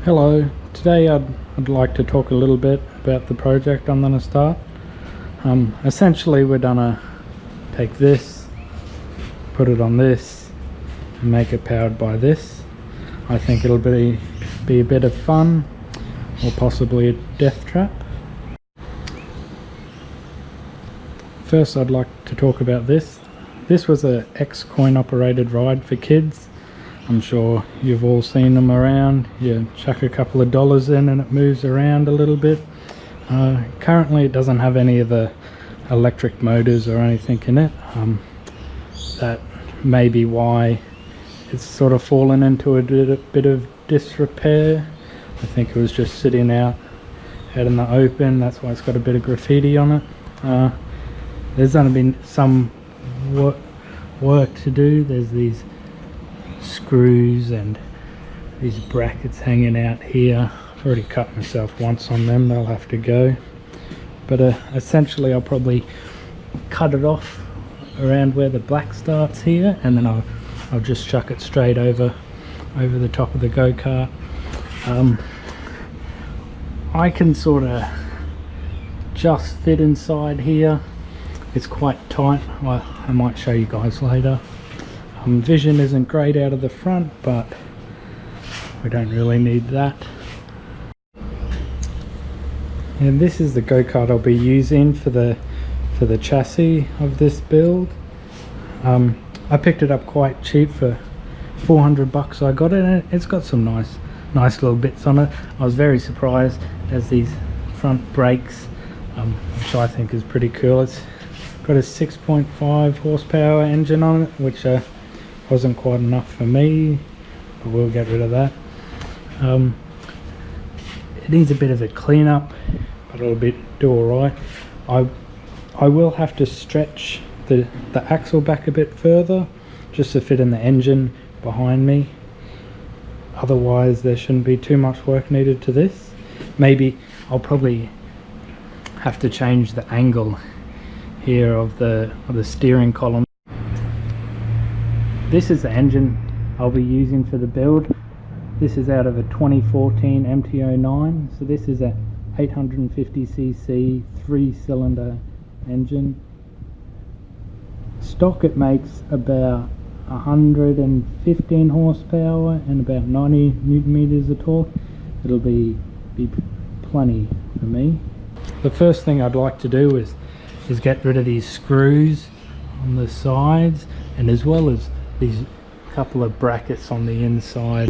Hello, today I'd like to talk a little bit about the project I'm going to start. Essentially we're going to take this, put it on this and make it powered by this. I think it'll be a bit of fun, or possibly a death trap. First I'd like to talk about this. This was a X-coin operated ride for kids. I'm sure you've all seen them around. You chuck a couple of dollars in and it moves around a little bit. Currently it doesn't have any of the electric motors or anything in it. That may be why it's sort of fallen into a bit of disrepair. I think it was just sitting out in the open. That's why it's got a bit of graffiti on it. There's only been some work to do. There's these screws and these brackets hanging out here. I've already cut myself once on them, they'll have to go. But essentially I'll probably cut it off around where the black starts here, and then I'll just chuck it straight over the top of the go-kart. I can sort of just fit inside here. It's quite tight. Well, I might show you guys later. Vision isn't great out of the front, but we don't really need that. And this is the go-kart I'll be using for the chassis of this build. I picked it up quite cheap for 400 bucks. I got it, and it's got some nice little bits on it. I was very surprised. It has these front brakes, which I think is pretty cool. It's got a 6.5 horsepower engine on it, which wasn't quite enough for me, but we'll get rid of that. It needs a bit of a cleanup, but it'll do alright. I will have to stretch the axle back a bit further just to fit in the engine behind me. Otherwise there shouldn't be too much work needed to this. Maybe I'll probably have to change the angle here of the steering column. This is the engine I'll be using for the build. This is out of a 2014 MT-09, so this is a 850cc 3-cylinder engine. Stock it makes about 115 horsepower and about 90 newton meters of torque. It'll be plenty for me. The first thing I'd like to do is get rid of these screws on the sides, and as well as these couple of brackets on the inside.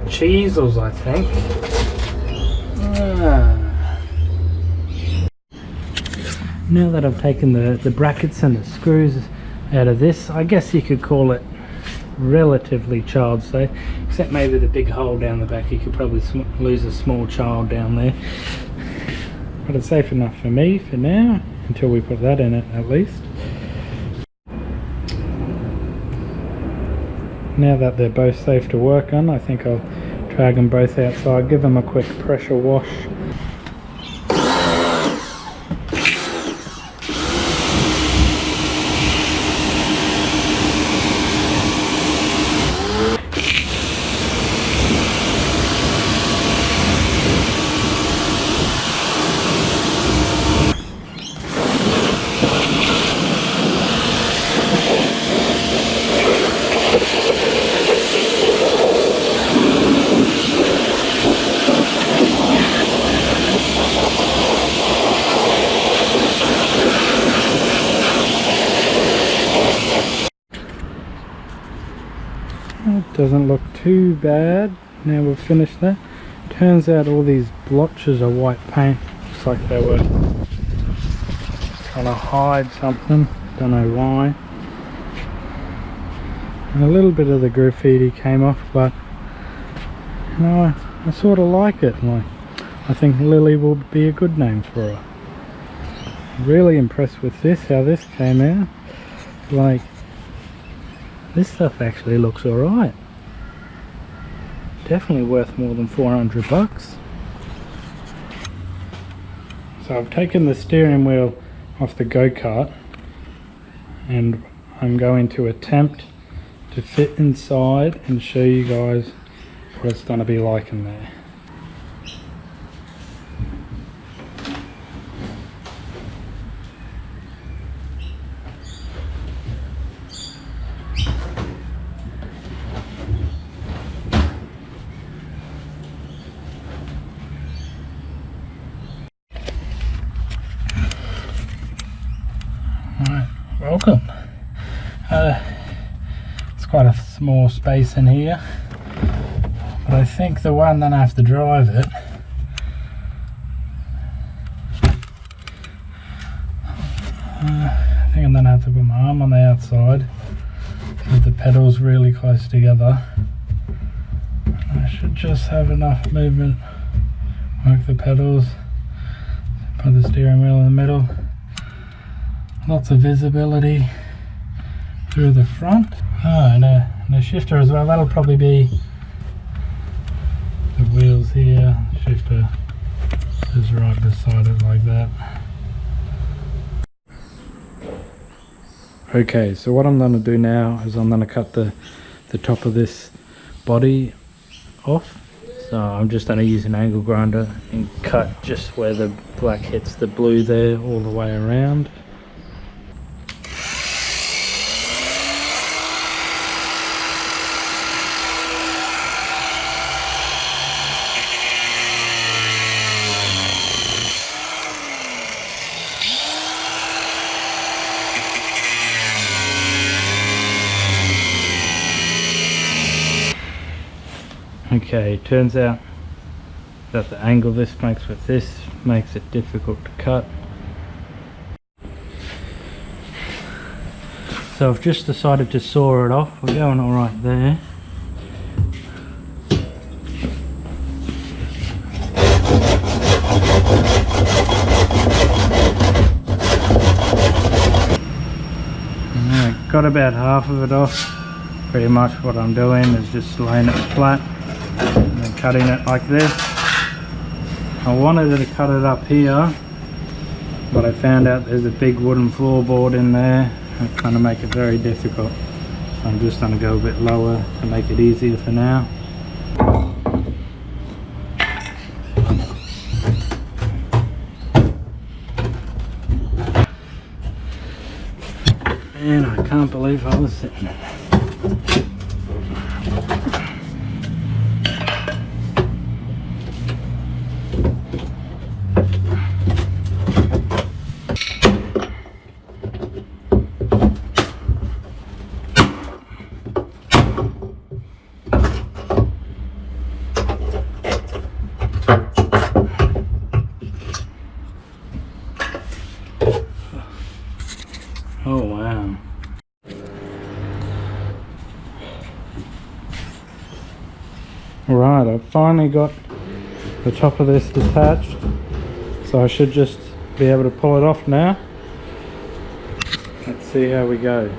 Cheezels, I think. Now that I've taken the brackets and the screws out of this, I guess you could call it relatively child safe, except maybe the big hole down the back. You could probably lose a small child down there, but it's safe enough for me for now, until we put that in it at least. Now that they're both safe to work on, I think I'll drag them both outside, give them a quick pressure wash. doesn't look too bad. Now we've finished that. Turns out all these blotches are white paint. Looks like they were trying to hide something, don't know why. And a little bit of the graffiti came off, but you know, I sort of like it. Like, I think Lily will be a good name for her. Really impressed with this, how this came out. Like, this stuff actually looks alright. Definitely worth more than 400 bucks. So I've taken the steering wheel off the Go Kart and I'm going to attempt to fit inside and show you guys what it's going to be like in there. Alright, welcome. It's quite a small space in here, but I think the one that I have to drive it, I think I'm going to have to put my arm on the outside with the pedals really close together. I should just have enough movement, work the pedals, put the steering wheel in the middle. Lots of visibility through the front. Oh, and a shifter as well. That'll probably be the wheels here. Shifter is right beside it like that. Okay, so what I'm going to do now is I'm going to cut the top of this body off. So I'm just going to use an angle grinder and cut just where the black hits the blue there all the way around. Okay, turns out that the angle this makes with this makes it difficult to cut. So I've just decided to saw it off. We're going all right there. Alright, got about half of it off. Pretty much what I'm doing is just laying it flat and then cutting it like this. I wanted to cut it up here, but I found out there's a big wooden floorboard in there. It's going to make it very difficult. So I'm just going to go a bit lower to make it easier for now. And I can't believe I was sitting there. Oh wow. Right, I've finally got the top of this detached, so I should just be able to pull it off now. Let's see how we go.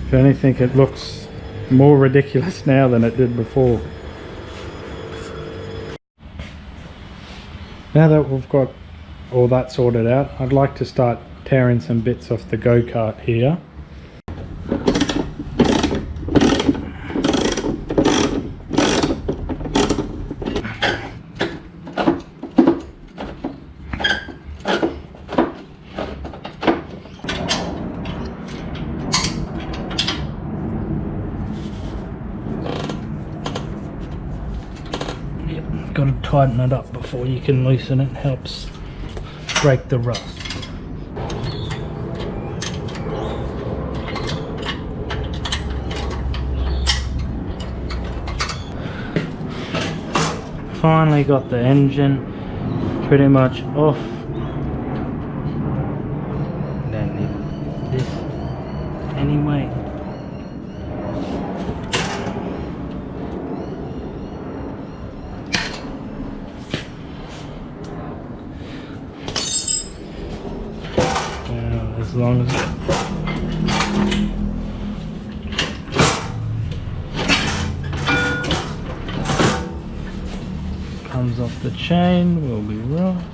If anything, it looks more ridiculous now than it did before. Now that we've got all that sorted out, I'd like to start tearing some bits off the go-kart here. Got to tighten it up before you can loosen it. Helps break the rust. Finally got the engine pretty much off. Don't need this anyway. As long as it comes off the chain, we'll be right.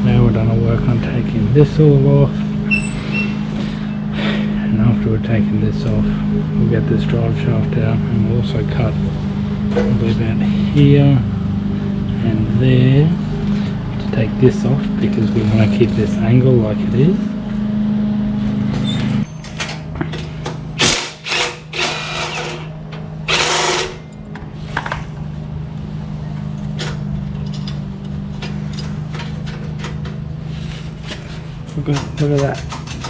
Now we're going to work on taking this all off, and after we're taking this off we'll get this drive shaft out, and we'll also cut probably about here and there to take this off because we want to keep this angle like it is. Look at that,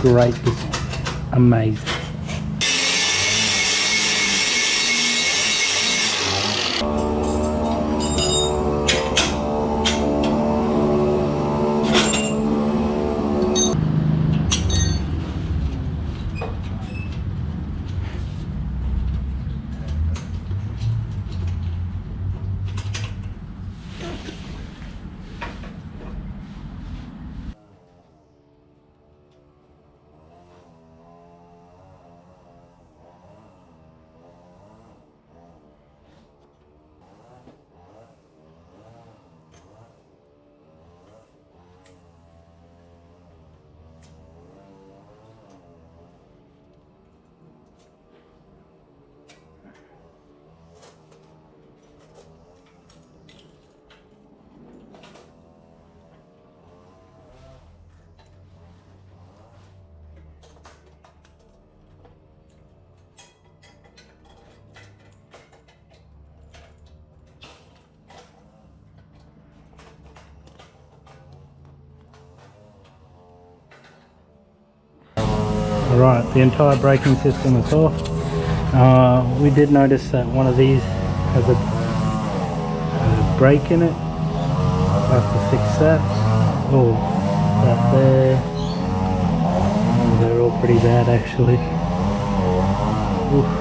great design, amazing. Alright, the entire braking system is off. We did notice that one of these has a brake in it. I have to fix that. Oh, that there. Oh, they're all pretty bad actually. Oof.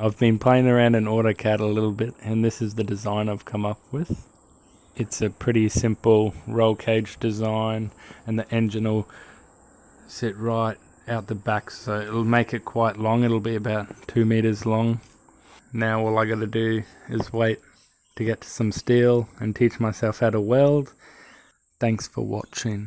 I've been playing around in AutoCAD a little bit, and this is the design I've come up with. It's a pretty simple roll cage design, and the engine will sit right out the back, so it'll make it quite long. It'll be about 2 meters long. Now all I gotta do is wait to get to some steel and teach myself how to weld. Thanks for watching.